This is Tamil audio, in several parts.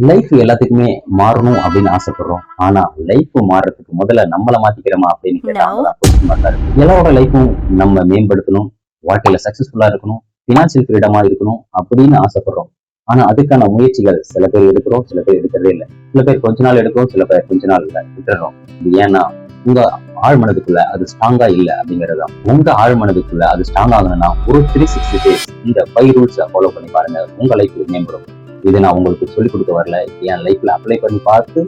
லைஃப் எல்லாத்துக்குமே மாறணும் அப்படின்னு ஆசைப்படுறோம். ஆனா லைஃப் மாறுறதுக்கு முதல்ல நம்மள மாத்திக்கிறோமா அப்படின்னு கேட்டா No. அங்கதான் question mark ஆ இருக்கு. எல்லாரோட லைஃப்பும் நம்ம மேம்படுத்தணும், வாழ்க்கையில சக்சஸ்ஃபுல்லா இருக்கணும், பினான்சியல் ஃப்ரீடமா இருக்கணும் அப்படின்னு ஆசைப்படுறோம். ஆனா அதுக்கான முயற்சிகள் சில பேர் எடுக்கிறோம், சில பேர் எடுக்கிறதே இல்லை. சில பேர் கொஞ்ச நாள் எடுக்கிறோம், சில பேர் கொஞ்ச நாள் இல்லை விட்டுறோம். இது ஏன்னா உங்க ஆழ் மனதுக்குள்ள அது ஸ்ட்ராங்கா இல்ல அப்படிங்கறதுதான். உங்க ஆழ் மனதுக்குள்ள அது ஸ்ட்ராங் ஆகணும்னா ஒரு 360 டேஸ் இந்த 5 ரூல்ஸை ஃபாலோ பண்ணி பாருங்க. உங்க லைஃப் மேம்படும். இது நான் உங்களுக்கு சொல்லிக் கொடுக்க வரல, என் லைஃப்ல அப்ளை பண்ணி பார்த்து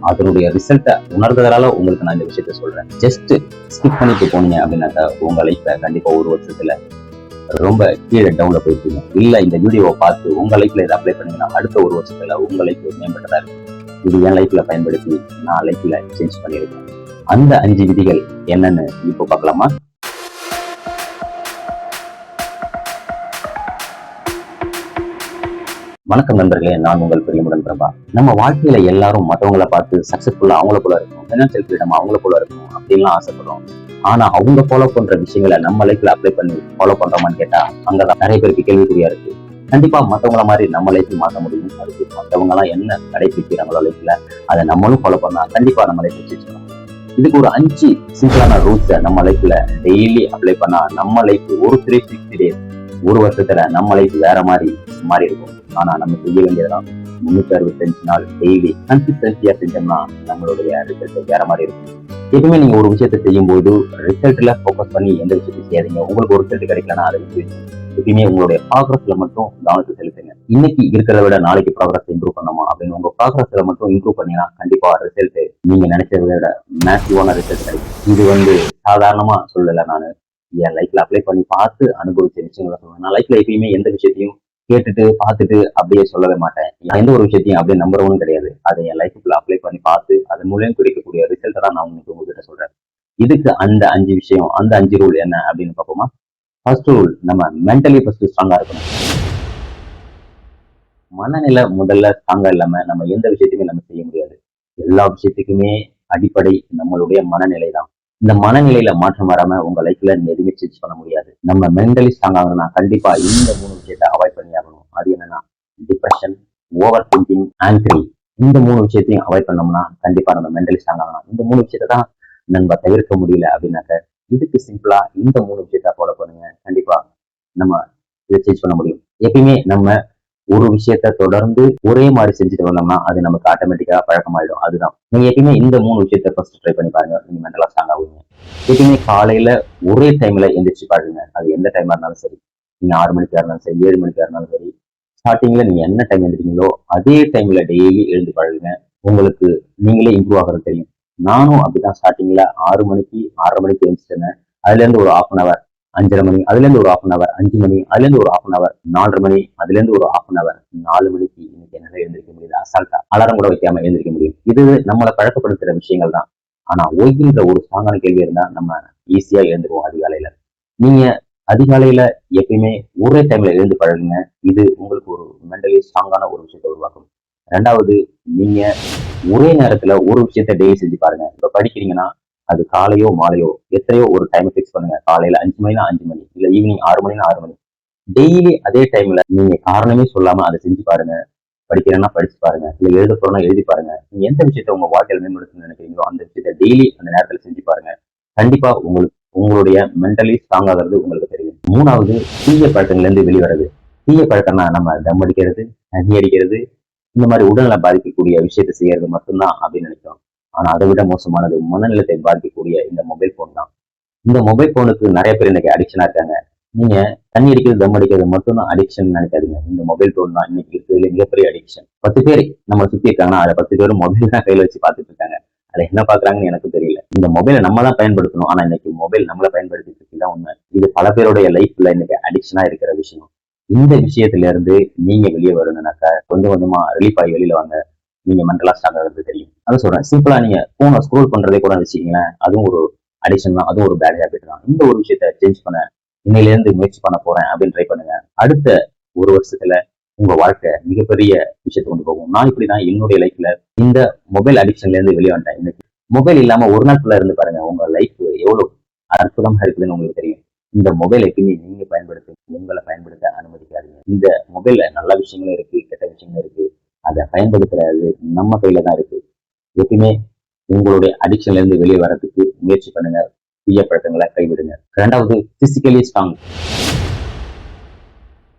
அதனுடைய ரிசல்ட்டை உணர்ந்ததால உங்களுக்கு நான் இந்த விஷயத்த சொல்றேன். ஜஸ்ட் ஸ்கிப் பண்ணிட்டு போனீங்க அப்படின்னாக்கா உங்க லைஃப்ல கண்டிப்பா ஒரு வருஷத்துல ரொம்ப கீழே டவுன்ல போயிருக்கீங்க. இல்ல இந்த வீடியோவை பார்த்து உங்க லைஃப்ல இதை அப்ளை பண்ணீங்கன்னா அடுத்த ஒரு வருஷத்துல உங்க லைஃப் மேம்பட்டதா இருக்கும். இது என் லைஃப்ல பயன்படுத்தி நான் லைஃப்ல சேஞ்ச் பண்ணியிருக்கேன். அந்த 5 விதிகள் என்னன்னு இப்போ பார்க்கலாமா? வணக்கம் நண்பர்களே, நான் உங்கள் பிரியமுடன் பிரபா. நம்ம வாழ்க்கையில எல்லாரும் மற்றவங்களை பார்த்து சக்சஸ்ஃபுல்லா அவங்கள போல இருக்கணும், பைனான்சியல் ஃப்ரீடம் அவங்கள போல இருக்கணும் அப்படின்லாம் ஆசைப்படுறோம். ஆனா அவங்க ஃபாலோ பண்ற விஷயங்களை நம்ம லைஃப்ல அப்ளை பண்ணி ஃபாலோ பண்றோமான்னு கேட்டா அங்கதான் நிறைய பேருக்கு கேள்விக்குறியா இருக்கு. கண்டிப்பா மற்றவங்கள மாதிரி நம்ம லைஃப் மாற்ற முடியும். அதுக்கு மற்றவங்க எல்லாம் என்ன கடைபிடிக்கிறாங்களோ லைஃப்ல அதை நம்மளும் ஃபாலோ பண்ணா கண்டிப்பா நம்ம லைஃப் சேஞ்ச் பண்ண முடியும். இதுக்கு ஒரு 5 சிம்பிளான ரூல்ஸை நம்ம லைஃப்ல டெய்லி அப்ளை பண்ணா நம்ம லைஃப் ஒரு 360 டேஸ் ஒரு வருஷத்துல நம்ம லைஃப் வேற மாதிரி மாறி இருக்கும். ஆனா நம்ம செய்ய வேண்டியதுதான் 365 நாள் டெய்லி கன்சிஸ்டன்சியா செஞ்சோம்னா நம்மளுடைய ரிசல்ட் வேற மாதிரி இருக்கும். எப்பவுமே நீங்க ஒரு விஷயத்த செய்யும் போது ரிசல்ட்ல போக்கஸ் பண்ணி எந்த விஷயத்தையும் செய்யாதீங்க. உங்களுக்கு ஒரு ரிசல்ட் கிடைக்கலன்னா அதை வச்சு எப்பயுமே உங்களுடைய ப்ராக்ரஸ்ல மட்டும் கவனத்தை செலுத்துங்க. இன்னைக்கு இருக்கிறத விட நாளைக்கு ப்ராக்ரஸ் இம்ப்ரூவ் பண்ணணுமா அப்படின்னு உங்க ப்ராக்ரஸ்ல மட்டும் இம்ப்ரூவ் பண்ணீங்கன்னா கண்டிப்பா ரிசல்ட் நீங்க நினைச்சதை விட மேசிவான ரிசல்ட் கிடைக்கும். இது சாதாரணமா சொல்லல, நான் என் லைஃப்ல அப்ளை பண்ணி பார்த்து அனுபவிச்ச விஷயங்களை சொல்லுவேன். நான் லைஃப்ல எப்பயுமே எந்த விஷயத்தையும் கேட்டுட்டு பார்த்துட்டு அப்படியே சொல்லவே மாட்டேன். எந்த ஒரு விஷயத்தையும் அப்படியே நம்புறவும் கிடையாது. அதை என் லைஃப்ல அப்ளை பண்ணி பார்த்து அதன் மூலியம் கிடைக்கக்கூடிய ரிசல்ட்டை தான் நான் உங்களுக்கு உங்ககிட்ட சொல்றேன். இதுக்கு அந்த 5 விஷயம், அந்த 5 ரூல் என்ன அப்படின்னு பார்ப்போமா? ஃபர்ஸ்ட் ரூல், நம்ம மென்டலி ஃபர்ஸ்ட் ஸ்ட்ராங்கா இருக்கணும். மனநிலை முதல்ல ஸ்ட்ராங்கா இல்லாம நம்ம எந்த விஷயத்தையுமே நம்ம செய்ய முடியாது. எல்லா விஷயத்துக்குமே அடிப்படை நம்மளுடைய மனநிலை தான். இந்த மனநிலையில மாற்றம் வராம உங்க லைஃப்ல நீங்க எதுவுமே சேஞ்ச் பண்ண முடியாது. நம்ம மென்டலி ஸ்ட்ராங் ஆகணும்னா கண்டிப்பா இந்த 3 விஷயத்தை அவாய்ட் பண்ணி ஆகணும். அது என்னன்னா டிப்ரெஷன், ஓவர் திங்கிங், ஆங்க்ரி. இந்த 3 விஷயத்தையும் அவாய்ட் பண்ணோம்னா கண்டிப்பா நம்ம மென்டலி ஸ்ட்ராங் ஆகணும். இந்த 3 விஷயத்தை தான் நம்ம தவிர்க்க முடியல அப்படின்னாக்க இதுக்கு சிம்பிளா இந்த 3 விஷயத்த ஃபாலோ பண்ணுங்க. கண்டிப்பா நம்ம இதை சேஞ்ச் பண்ண முடியும். எப்பயுமே நம்ம ஒரு விஷயத்த தொடர்ந்து ஒரே மாதிரி செஞ்சுட்டு வந்தோம்னா அது நமக்கு ஆட்டோமேட்டிக்கா பழக்கமாயிடும். அதுதான் நீங்க எப்பயுமே இந்த 3 விஷயத்த ஃபர்ஸ்ட் ட்ரை பண்ணி பாருங்க. நீங்க மென்டலா ஸ்ட்ராங் ஆகுவீங்க. எப்பயுமே காலையில ஒரே டைம்ல எந்திரிச்சு பாருங்க. அது எந்த டைமா இருந்தாலும் சரி, நீங்க 6 மணிக்கா இருந்தாலும் சரி, 7 மணிக்கா இருந்தாலும் சரி, ஸ்டார்டிங்ல நீங்க என்ன டைம் எழுந்திரிக்கீங்களோ அதே டைம்ல டெய்லி எழுந்து பழகுங்க. உங்களுக்கு நீங்களே இம்ப்ரூவ் ஆகிறது தெரியும். நானும் அப்படிதான் ஸ்டார்டிங்ல 6 மணிக்கு 6:30 மணிக்கு எழுந்திரிச்சிட்டேன். அதுல இருந்து ஒரு 1/2 5:30 மணி, அதுல இருந்து ஒரு 1/2 5 மணி, அதுல இருந்து ஒரு 1/2 4:30 மணி, அதுல இருந்து ஒரு 1/2 4 மணிக்கு இன்னைக்கு என்னால எழுந்திருக்க முடியுது. அசால்ட்டா அலாரம் கூட வைக்காம எழுந்திருக்க முடியும். இது நம்மளை பழக்கப்படுத்துற விஷயங்கள் தான். ஆனா ஒய்கின்ற ஒரு ஸ்ட்ராங்கான கேள்வி இருந்தா நம்ம ஈஸியா எழுந்துருவோம் அதிகாலையில. நீங்க அதிகாலையில எப்பயுமே ஒரே டைம்ல எழுந்து பழகுங்க. இது உங்களுக்கு ஒரு மென்டலி ஸ்ட்ராங்கான ஒரு விஷயத்தை உருவாக்கும். 2வது, நீங்க ஒரே நேரத்துல ஒரு விஷயத்த டெய்லி செஞ்சு பாருங்க. இப்ப படிக்கிறீங்கன்னா அது காலையோ மாலையோ எத்தனையோ ஒரு டைம் ஃபிக்ஸ் பண்ணுங்க. காலையில 5 மணினா 5 மணி, இல்ல ஈவினிங் 6 மணினா 6 மணி. டெய்லி அதே டைம்ல நீங்க காரணமே சொல்லாம அதை செஞ்சு பாருங்க. படிக்கிறேன்னா படிச்சு பாருங்க, இல்ல எழுத போறோம்னா எழுதி பாருங்க. நீங்க எந்த விஷயத்த உங்க வாழ்க்கையில மேம்படுத்தணும்னு நினைக்கிறீங்களோ அந்த விஷயத்த டெய்லி அந்த நேரத்துல செஞ்சு பாருங்க. கண்டிப்பா உங்களுக்கு உங்களுடைய மென்டலி ஸ்ட்ராங் ஆகிறது உங்களுக்கு தெரியும். 3வது, தீய பழக்கங்கள்ல இருந்து வெளிவரது. தீய பழக்கம்னா நம்ம தம் அடிக்கிறது, தண்ணி அடிக்கிறது, இந்த மாதிரி உடல்நல பாதிக்கக்கூடிய விஷயத்த செய்யறது மட்டும்தான் அப்படின்னு நினைக்கிறோம். ஆனா அதை விட மோசமானது மனநலத்தை பாதிக்கக்கூடிய இந்த மொபைல் போன் தான். இந்த மொபைல் போனுக்கு நிறைய பேர் இன்னைக்கு அடிக்ஷனா இருக்காங்க. நீங்க தண்ணி அடிக்கிறது, தம் அடிக்கிறது மட்டும் தான் அடிக்ஷன் நினைக்காதீங்க. இந்த மொபைல் போன் தான் இன்னைக்கு இருக்கிறதுல மிகப்பெரிய அடிக்ஷன். 10 பேர் நம்ம சுத்தி இருக்காங்கன்னா அதுல 10 பேரும் மொபைல் தான் கையில வச்சு பார்த்துட்டு இருக்காங்க. அதுல என்ன பாக்குறாங்கன்னு எனக்கு தெரியல. இந்த மொபைலை நம்ம தான் பயன்படுத்தணும். ஆனா இன்னைக்கு மொபைல் நம்மள பயன்படுத்திட்டு தான் உண்மை. இது பல பேருடைய லைஃப்ல இன்னைக்கு அடிக்ஷனா இருக்கிற விஷயம். இந்த விஷயத்துல இருந்து நீங்க வெளியே வரணும்னாக்கா கொஞ்சம் கொஞ்சமா ரிலீஃப் ஆகி வெளியில வாங்க. நீங்க மென்டலா ஸ்ட்ராங் ஆகிறது தெரியும். அதை சொல்றேன். சிம்பிளா நீங்க போனை ஸ்க்ரோல் பண்றதே கூட வச்சுக்கீங்களேன், அதுவும் ஒரு அடிக்ஷன் தான். அதுவும் ஒரு பேட் ஹேபிட் தான். இந்த ஒரு விஷயத்த சேஞ்ச் பண்ண இன்னையில இருந்து முயற்சி பண்ண போறேன் அப்படின்னு ட்ரை பண்ணுங்க. அடுத்த ஒரு வருஷத்துல உங்க வாழ்க்கை மிகப்பெரிய விஷயத்தை கொண்டு போகும். நான் இப்படிதான் என்னுடைய லைஃப்ல இந்த மொபைல் அடிக்ஷன்ல இருந்து வெளியே வந்துட்டேன். இன்னைக்கு மொபைல் இல்லாம ஒரு நாள் ஃபுல்லா இருந்து பாருங்க. உங்க லைஃப் எவ்வளவு அற்புதமா இருக்குதுன்னு உங்களுக்கு தெரியும். இந்த மொபைல் எப்பயுமே நீங்க பயன்படுத்தி உங்களை பயன்படுத்த அனுமதிக்காதீங்க. இந்த மொபைல்ல நல்ல விஷயங்களும் இருக்கு, கெட்ட விஷயங்களும் இருக்கு. அதை பயன்படுத்துறது நம்ம கையில தான் இருக்கு. எப்பயுமே உங்களுடைய அடிக்ஷன்ல இருந்து வெளியே வர்றதுக்கு முயற்சி பண்ணுங்க. தீய பழக்கங்களை கைவிடுங்க. ரெண்டாவது, பிசிக்கலி ஸ்ட்ராங்.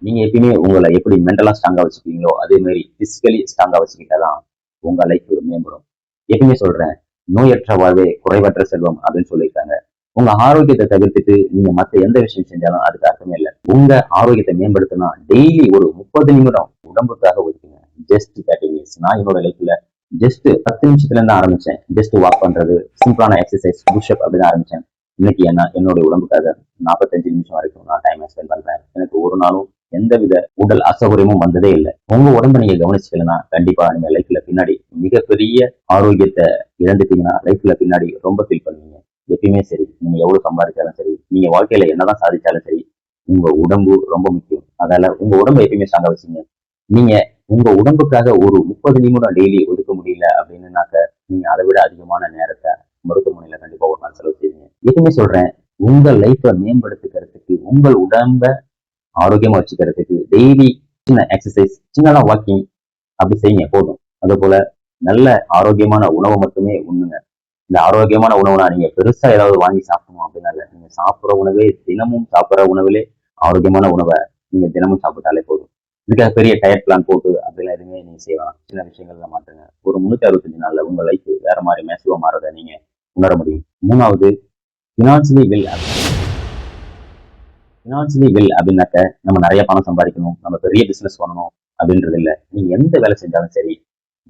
நீங்க எப்பயுமே உங்களை எப்படி மென்டலா ஸ்ட்ராங்கா வச்சுக்கீங்களோ அதே மாதிரி பிசிக்கலி ஸ்ட்ராங்கா வச்சுக்கிட்டாதான் உங்க லைஃப் மேம்படும். எப்பயுமே சொல்றேன், நோயற்ற வாழ்வே குறைவற்ற செல்வம் அப்படின்னு சொல்லியிருக்காங்க. உங்க ஆரோக்கியத்தை தவிர்த்துட்டு நீங்க மத்த எந்த விஷயம் செஞ்சாலும் அதுக்கு அர்த்தமே இல்லை. உங்க ஆரோக்கியத்தை மேம்படுத்தினா டெய்லி ஒரு 30 நிமிடம் உடம்புக்காக ஒதுக்குங்க. Just 30 minutes. நான் என்னோட லைஃப்ல ஜஸ்ட் 10 நிமிஷத்துல இருந்து ஆரம்பிச்சேன். ஜஸ்ட் வாக் பண்றது, சிம்பிளான எக்ஸசைஸ், புஷ்அப் அப்படின்னு ஆரம்பிச்சேன். இன்னைக்கு என்னோட உடம்புக்காக 45 நிமிஷம் வரைக்கும் நான் டைம் ஸ்பெண்ட் பண்றேன். எனக்கு ஒரு நாளும் எந்தவித உடல் அசௌகரியமும் வந்ததே இல்லை. உங்க உடம்பை நீங்க கவனிச்சுக்கலன்னா கண்டிப்பா நீங்க லைஃப்ல பின்னாடி மிகப்பெரிய ஆரோக்கியத்தை இழந்துட்டீங்கன்னா லைஃப்ல பின்னாடி ரொம்ப ஃபீல் பண்ணுவீங்க. எப்பயுமே சரி, நீங்க எவ்வளவு சம்பாதிச்சாலும் சரி, நீங்க வாழ்க்கையில என்னதான் சாதிச்சாலும் சரி, உங்க உடம்பு ரொம்ப முக்கியம். அதனால உங்க உடம்பை எப்பயுமே ஸ்ட்ராங்கா வச்சுங்க. நீங்க உங்க உடம்புக்காக ஒரு 30 நிமிடம் டெய்லி ஒதுக்க முடியல அப்படின்னாக்க நீங்க அதை விட அதிகமான நேரத்தை மருத்துவமனையில கண்டிப்பா ஒரு நாள் செலவு செய்வீங்க. எப்பவுமே சொல்றேன், உங்க லைஃப்பை மேம்படுத்திக்கிறதுக்கு, உங்கள் உடம்ப ஆரோக்கியமா வச்சுக்கிறதுக்கு டெய்லி சின்ன எக்ஸசைஸ், சின்னதா வாக்கிங் அப்படி செய்யுங்க போதும். அதே போல நல்ல ஆரோக்கியமான உணவை மட்டுமே உண்ணுங்க. இந்த ஆரோக்கியமான உணவுனா நீங்க பெருசா ஏதாவது வாங்கி சாப்பிடணும் அப்படின்னா இல்லை. நீங்க சாப்பிட்ற உணவே, தினமும் சாப்பிட்ற உணவிலே ஆரோக்கியமான உணவை நீங்க தினமும் சாப்பிட்டாலே போதும். இதுக்காக பெரிய டயட் பிளான் போட்டு அப்படிலாம் எதுவுமே நீங்க செய்யலாம். சின்ன விஷயங்கள்ல மாற்றுங்க. ஒரு 365 நாள்ல உங்க லைஃப் வேற மாதிரி மேசிவா மாறதை நீங்க உணர முடியும். மூணாவது, ஃபினான்சியலி வெல். ஃபினான்சியலி வெல் அப்படின்னாக்க நம்ம நிறைய பணம் சம்பாதிக்கணும், நம்ம பெரிய பிசினஸ் பண்ணணும் அப்படின்றது இல்லை. நீங்க எந்த வேலை செஞ்சாலும் சரி,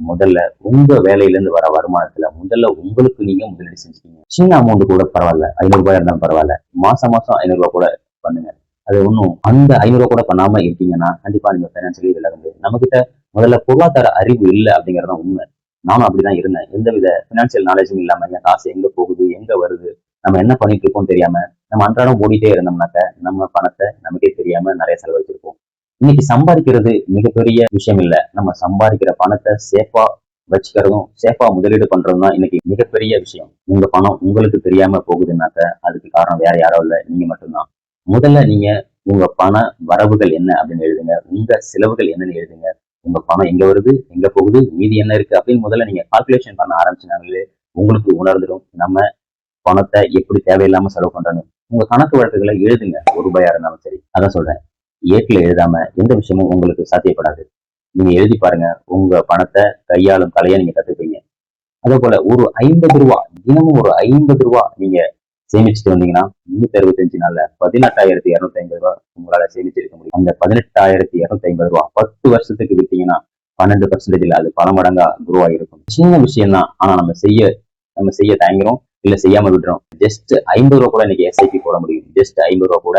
முதல்ல உங்க வேலையில இருந்து வர வருமானத்துல முதல்ல உங்களுக்கு நீங்க முதலீடு செஞ்சுக்கீங்க. சின்ன அமௌண்ட் கூட பரவாயில்ல, 500 ரூபாய் இருந்தாலும் பரவாயில்ல. மாசம் 500 ரூபாய் கூட பண்ணுங்க. அது ஒன்றும் அந்த 500 ரூபாய் கூட பண்ணாம இருக்கீங்கன்னா கண்டிப்பா நீங்க பைனான்சியலி விலக முடியும். நம்ம கிட்ட முதல்ல பொருளாதார அறிவு இல்லை அப்படிங்கறதான் உண்மை. நானும் அப்படிதான் இருந்தேன். எந்தவித பினான்சியல் நாலேஜும் இல்லாம என் காசு எங்க போகுது, எங்க வருது, நம்ம என்ன பண்ணிட்டு இருக்கோம் தெரியாம நம்ம அன்றாடம் ஓடிட்டே இருந்தோம்னாக்க நம்ம பணத்தை நமக்கே தெரியாம நிறைய செலவழிச்சிருக்கோம். இன்னைக்கு சம்பாதிக்கிறது மிகப்பெரிய விஷயம் இல்ல. நம்ம சம்பாதிக்கிற பணத்தை சேஃபா வச்சுக்கிறதும், சேஃபா முதலீடு பண்றதும் தான் இன்னைக்கு மிகப்பெரிய விஷயம். உங்க பணம் உங்களுக்கு தெரியாம போகுதுன்னாக்க அதுக்கு காரணம் வேற யாரோ இல்ல, நீங்க மட்டும்தான். முதல்ல நீங்க உங்க பண வரவுகள் என்ன அப்படின்னு எழுதுங்க. உங்க செலவுகள் என்னன்னு எழுதுங்க. உங்க பணம் எங்க வருது, எங்க போகுது, மீதி என்ன இருக்கு அப்படின்னு முதல்ல நீங்க கால்குலேஷன் பண்ண ஆரம்பிச்சினாங்களே உங்களுக்கு உணர்ந்துடும் நம்ம பணத்தை எப்படி தேவையில்லாம செலவு பண்றோன்னு. உங்க கணக்கு வழக்குகளை எழுதுங்க. ₹1 இருந்தாலும் சரி. அதான் சொல்றேன், ஏட்டுல எழுதாம எந்த விஷயமும் உங்களுக்கு சாத்தியப்படாது. நீங்க எழுதி பாருங்க. உங்க பணத்தை கையாளும் கலையை நீங்க கத்துப்பீங்க. அதே போல ஒரு ₹50, தினமும் ஒரு ₹50 நீங்க சேமிச்சுட்டு வந்தீங்கன்னா 365 நாள்ல ₹18,250 உங்களால சேமிச்சிருக்க முடியும். அந்த ₹18,250 10 வருஷத்துக்கு விட்டீங்கன்னா 12% அது பல மடங்கா குரோ ஆகிருக்கும். சின்ன விஷயம் தான், ஆனா நம்ம செய்ய தயங்குறோம், இல்ல செய்யாம விடுறோம். ஜஸ்ட் ₹50 கூட இன்னைக்கு எஸ்ஐபி போட முடியும். ஜஸ்ட் ₹50 கூட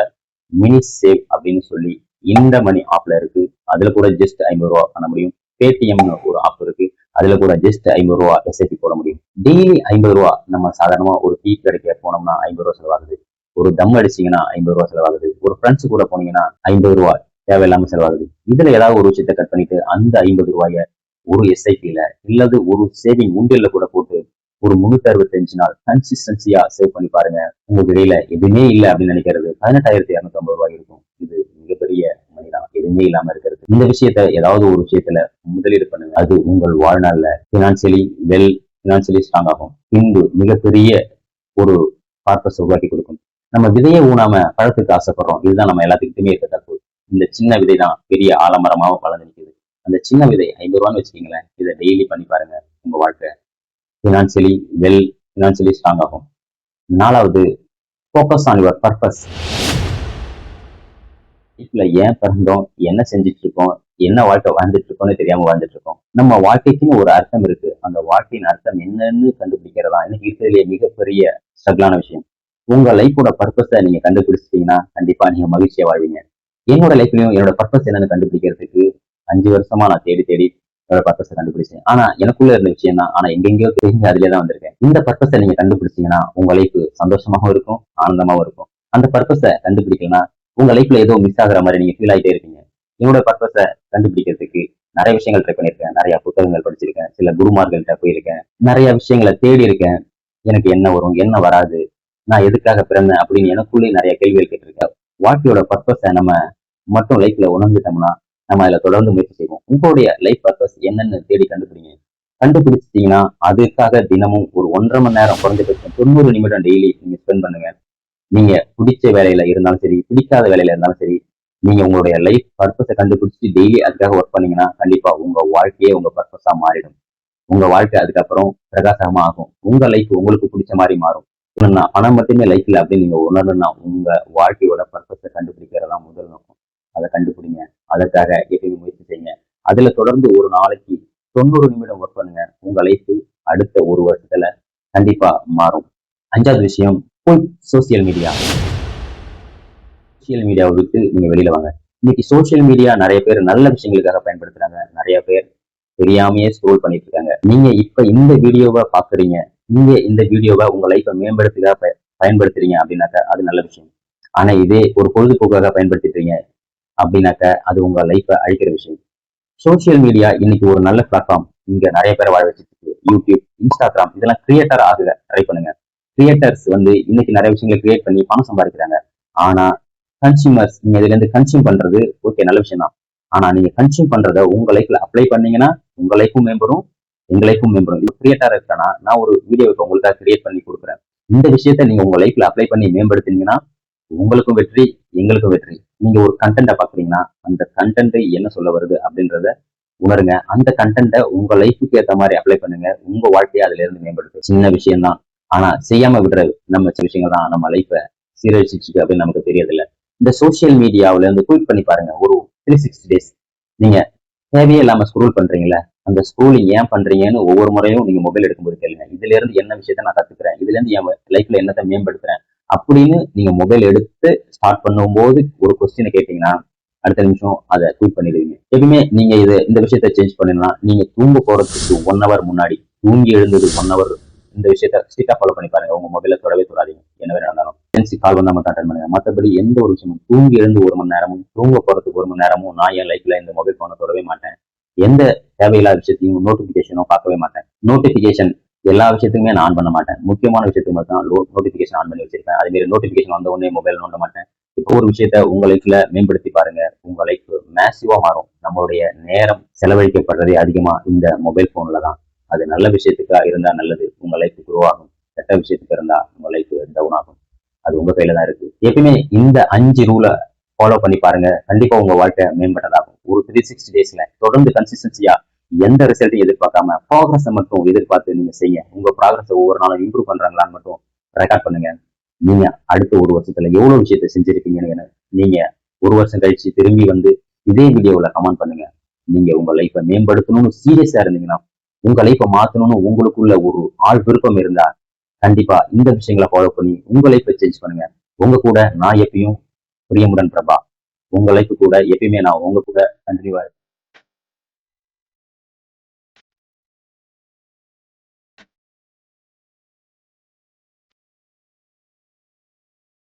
மினி சேவ் அப்படின்னு சொல்லி இந்த மணி ஆப்ல இருக்கு. அதுல கூட ஜஸ்ட் ₹50 பண்ண முடியும். பேடிஎம்னு ஒரு ஆப் இருக்கு. அதுல கூட ஜஸ்ட் ₹50 எஸ்ஐபி போட முடியும். டெய்லி ₹50 நம்ம சாதாரணமா ஒரு டீ கடைக்கு போனோம்னா ₹50 செலவாகுது. ஒரு தம் அடிச்சீங்கன்னா ₹50 செலவாகுது. ஒரு ஃப்ரெண்ட்ஸ் கூட போனீங்கன்னா ₹50 தேவையில்லாம செலவாகுது. இதுல ஏதாவது ஒரு விஷயத்த கட் பண்ணிட்டு அந்த ₹50 ஒரு எஸ்ஐபில இல்லது ஒரு சேவிங் உண்டியல்ல கூட போட்டு ஒரு 365 நாள் கன்சிஸ்டன்சியா சேவ் பண்ணி பாருங்க. உங்களுக்கு இடையில எதுவுமே இல்லை அப்படின்னு நினைக்கிறது ₹18,250 இருக்கும். இது மிகப்பெரிய மணிதான், எதுவுமே இல்லாம இருக்கிறது. இந்த விஷயத்த ஏதாவது ஒரு விஷயத்துல முதலீடு பண்ணுங்க. அது உங்கள் வாழ்நாள்ல பினான்சியலி வெல், பினான்சியலி ஸ்ட்ராங் ஆகும். பின்பு மிகப்பெரிய ஒரு பர்பஸ் உருவாக்கி கொடுக்கும். நம்ம விதையை ஊனாம பழத்துக்கு ஆசைப்படுறோம். இதுதான் நம்ம எல்லாத்துக்கிட்டுமே இருக்க தப்பு. இந்த சின்ன விதை தான் பெரிய ஆலமரமாவும் வளர்ந்து நிற்குது. அந்த சின்ன விதை ₹50 வச்சுக்கீங்களேன். இதை டெய்லி பண்ணி பாருங்க. உங்க வாழ்க்கை ஃபினான்சியலி வெல், ஃபினான்சியலி ஸ்ட்ராங் ஆகும். 4வது, ஃபோக்கஸ் ஆன் யுவர் பர்பஸ். லைஃப்ல ஏன் பிறந்தோம், என்ன செஞ்சுட்டு இருக்கோம், என்ன வாழ்க்கை வாழ்ந்துட்டு இருக்கோம்னு தெரியாம வாழ்ந்துட்டு இருக்கோம். நம்ம வாழ்க்கைக்குன்னு ஒரு அர்த்தம் இருக்கு. அந்த வாழ்க்கையின் அர்த்தம் என்னன்னு கண்டுபிடிக்கிறதா இன்னைக்கு இருக்கிறதுலேயே மிகப்பெரிய ஸ்ட்ரகிளான விஷயம். உங்க லைஃபோட பர்பஸை நீங்க கண்டுபிடிச்சிட்டீங்கன்னா கண்டிப்பா நீங்க மகிழ்ச்சியா வாழ்வீங்க. என்னோட லைஃப்லயும் என்னோட பர்பஸ் என்னன்னு கண்டுபிடிக்கிறதுக்கு 5 வருஷமா நான் தேடி தேடி என்னோட பர்பஸை கண்டுபிடிச்சேன். ஆனா எனக்குள்ள இருந்த விஷயம் தான், ஆனா எங்கெங்கயோ தெரிஞ்சு அதுலயே தான் வந்திருக்கேன். இந்த பர்பஸை நீங்க கண்டுபிடிச்சீங்கன்னா உங்க லைஃப் சந்தோஷமாவும் இருக்கும், ஆனந்தமாவும் இருக்கும். அந்த பர்பஸை கண்டுபிடிக்கலன்னா உங்க லைஃப்ல ஏதோ மிஸ் ஆகுற மாதிரி நீங்க ஃபீல் ஆயிட்டே இருப்பீங்க. என்னோட பர்பஸை கண்டுபிடிக்கிறதுக்கு நிறைய விஷயங்கள் ட்ரை பண்ணியிருக்கேன். நிறைய புத்தகங்கள் படிச்சிருக்கேன். சில குருமார்கள்ட்ட போயிருக்கேன். நிறைய விஷயங்களை தேடி இருக்கேன். எனக்கு என்ன வரும், என்ன வராது, நான் எதுக்காக பிறந்தேன் அப்படின்னு எனக்குள்ளே நிறைய கேள்விகள் கேட்டிருக்கேன். வாழ்க்கையோட பர்பஸை நம்ம மட்டும் லைஃப்ல உணர்ந்துட்டோம்னா நம்ம அதுல தொடர்ந்து முயற்சி செய்வோம். உங்களுடைய லைஃப் பர்பஸ் என்னன்னு தேடி கண்டுபிடிங்க. கண்டுபிடிச்சிட்டீங்கன்னா அதுக்காக தினமும் ஒரு 1.5 மணி நேரம், குறைஞ்சபட்சம் 90 நிமிடம் டெய்லி நீங்க ஸ்பெண்ட் பண்ணுங்க. நீங்க பிடிச்ச வேலையில இருந்தாலும் சரி, பிடிக்காத வேலையில இருந்தாலும் சரி, நீங்க உங்களுடைய லைஃப் பர்பஸை கண்டுபிடிச்சு டெய்லி அதுக்காக ஒர்க் பண்ணீங்கன்னா கண்டிப்பா உங்க வாழ்க்கையே உங்க பர்பஸா மாறிடும். உங்க வாழ்க்கை அதுக்கப்புறம் பிரகாசமா ஆகும். உங்க லைஃப் உங்களுக்கு பிடிச்ச மாதிரி மாறும். பணம் மட்டுமே லைஃப் இல்லை அப்படின்னு நீங்க உணரணும்னா உங்க வாழ்க்கையோட பர்பஸை கண்டுபிடிக்கிறதா முதல் நோக்கம். அதை கண்டுபிடிங்க. அதற்காக எப்பயும் முயற்சி செய்யுங்க. அதுல தொடர்ந்து ஒரு நாளைக்கு 90 நிமிடம் ஒர்க் பண்ணுங்க. உங்க லைஃப் அடுத்த ஒரு வருஷத்துல கண்டிப்பா மாறும். 5வது விஷயம், போய் சோசியல் மீடியா. சோசியல் மீடியாவை விட்டு நீங்க வெளியில வாங்க. இன்னைக்கு சோசியல் மீடியா நிறைய பேர் நல்ல விஷயங்களுக்காக பயன்படுத்துறாங்க. நிறைய பேர் தெரியாமையே ஸ்க்ரோல் பண்ணிட்டு இருக்காங்க. நீங்க இப்ப இந்த வீடியோவை பாக்குறீங்க. நீங்க இந்த வீடியோவை உங்க லைஃபை மேம்படுத்துக்காக பயன்படுத்துறீங்க அப்படின்னாக்கா அது நல்ல விஷயம். ஆனா இதே ஒரு பொழுதுபோக்காக பயன்படுத்திட்டீங்க அப்படின்னாக்கா அது உங்க லைஃபை அழிக்கிற விஷயம். சோசியல் மீடியா இன்னைக்கு ஒரு நல்ல பிளாட்ஃபார்ம். இங்க நிறைய பேரை வாழ வச்சுட்டு இருக்கு. யூடியூப், இன்ஸ்டாகிராம் இதெல்லாம் கிரியேட்டர் ஆகுக ட்ரை பண்ணுங்க. கிரியேட்டர்ஸ் இன்னைக்கு நிறைய விஷயங்களை கிரியேட் பண்ணி பணம் சம்பாதிக்கிறாங்க. ஆனா கன்சியூமர்ஸ், நீங்க இதுல இருந்து கன்சியூம் பண்றது ஓகே, நல்ல விஷயம் தான். ஆனா நீங்க கன்சியூம் பண்றத உங்க லைஃப்ல அப்ளை பண்ணீங்கன்னா உங்க லைஃபும் மேம்படும், எங்க லைஃபும் மேம்படும். இது கிரியேட்டரா இருக்கானா, நான் ஒரு வீடியோ இப்போ உங்களுக்காக கிரியேட் பண்ணி கொடுக்குறேன். இந்த விஷயத்த நீங்க உங்க லைஃப்ல அப்ளை பண்ணி மேம்படுத்தினீங்கன்னா உங்களுக்கும் வெற்றி, எங்களுக்கும் வெற்றி. நீங்க ஒரு கண்டென்ட்டை பாக்குறீங்கன்னா அந்த கண்டென்ட் என்ன சொல்ல வருது அப்படின்றத உணருங்க. அந்த கண்டென்ட்டை உங்க லைஃபுக்கு ஏற்ற மாதிரி அப்ளை பண்ணுங்க. உங்க வாழ்க்கையை அதுல இருந்து மேம்படுத்தும். சின்ன விஷயம் தான், ஆனா செய்யாம விடுறது நம்ம சில விஷயங்கள் தான் நம்ம லைஃபை சீரழிச்சிச்சு அப்படின்னு நமக்கு தெரியறதில்ல. இந்த சோசியல் மீடியாவில இருந்து குயிக் பண்ணி பாருங்க. ஒரு 360 டேஸ் நீங்க தேவையே இல்லாம ஸ்க்ரோல் பண்றீங்களா, அந்த ஸ்க்ரோலிங் ஏன் பண்றீங்கன்னு ஒவ்வொரு முறையும் நீங்க மொபைல் எடுக்கும்போது கேளுங்க. இதுல இருந்து என்ன விஷயத்த நான் கத்துக்கிறேன், இதுல இருந்து என் லைஃப்ல என்னத்தை மேம்படுத்துறேன் அப்படின்னு நீங்க மொபைல் எடுத்து ஸ்டார்ட் பண்ணும்போது ஒரு கொஸ்டினை கேட்டீங்கன்னா அடுத்த நிமிஷம் அதை குயிக் பண்ணிடுவீங்க. எப்பவுமே நீங்க இந்த விஷயத்த சேஞ்ச் பண்ணணும்னா நீங்க தூங்க போறதுக்கு 1 hour முன்னாடி, தூங்கி எழுந்தது 1 hour இந்த விஷயத்த ஸ்ட்ரிக்டா ஃபாலோ பண்ணி பாருங்க. உங்க மொபைல தொடவே தொடாதீங்க. என்ன நடந்தாலும் கால் வந்தா மட்டும் அட்டன் பண்ணுங்க. மற்றபடி எந்த ஒரு விஷயமும் தூங்கி எழுந்து 1 மணி நேரமும், தூங்க போறதுக்கு 1 மணி நேரமும் நான் என் லைஃப்ல இந்த மொபைல் போனை தொடவே மாட்டேன். எந்த தேவையில்லாத விஷயத்தையும் நோட்டிபிகேஷனும் பார்க்கவே மாட்டேன். நோட்டிபிகேஷன் எல்லா விஷயத்துக்குமே நான் ஆன் பண்ண மாட்டேன். முக்கியமான விஷயத்துக்கு மட்டும் தான் நோட்டிபிகேஷன் ஆன் பண்ணி வச்சிருப்பேன். அதே மாதிரி நோட்டிபிகேஷன் வந்த உடனே மொபைல் நோண்ட மாட்டேன். இப்போ ஒரு விஷயத்த உங்க லைஃப்ல மேம்படுத்தி பாருங்க. உங்க லைஃப் மேசிவா மாறும். நம்மளுடைய நேரம் செலவழிக்கப்படுறதே அதிகமா இந்த மொபைல் போன்ல தான். அது நல்ல விஷயத்துக்கா இருந்தா நல்லது, உங்க லைஃப் குரோ ஆகும். கெட்ட விஷயத்துக்கு இருந்தா உங்க லைஃப் டவுன் ஆகும். அது உங்க கையில தான் இருக்கு. எப்பயுமே இந்த 5 ரூலை ஃபாலோ பண்ணி பாருங்க. கண்டிப்பா உங்க வாழ்க்கை மேம்பட்டதாகும். ஒரு 360 டேஸ்ல தொடர்ந்து கன்சிஸ்டன்சியா எந்த ரிசல்ட்டையும் எதிர்பார்க்காம ப்ராக்ரஸை மட்டும் எதிர்பார்த்து நீங்க செய்ய. உங்க ப்ராக்ரஸை ஒவ்வொரு நாளும் இம்ப்ரூவ் பண்றாங்களான்னு மட்டும் ரெக்கார்ட் பண்ணுங்க. நீங்க அடுத்த ஒரு வருஷத்துல எவ்வளவு விஷயத்த செஞ்சிருக்கீங்கன்னு நீங்க ஒரு வருஷம் கழிச்சு திரும்பி வந்து இதே வீடியோவில் கமெண்ட் பண்ணுங்க. நீங்க உங்க லைஃப்பை மேம்படுத்தணும்னு சீரியஸா இருந்தீங்கன்னா, உங்க லைஃப்பை மாத்தணும்னு உங்களுக்குள்ள ஒரு ஆள் விருப்பம் இருந்தா கண்டிப்பா இந்த விஷயங்களை ஃபாலோ பண்ணி உங்க லைஃப்பை சேஞ்ச் பண்ணுங்க. உங்க கூட நான் எப்பயும் பிரியமுடன் பிரபா. உங்க லைஃப் கூட எப்பயுமே நான் உங்க கூட கண்டினியூவா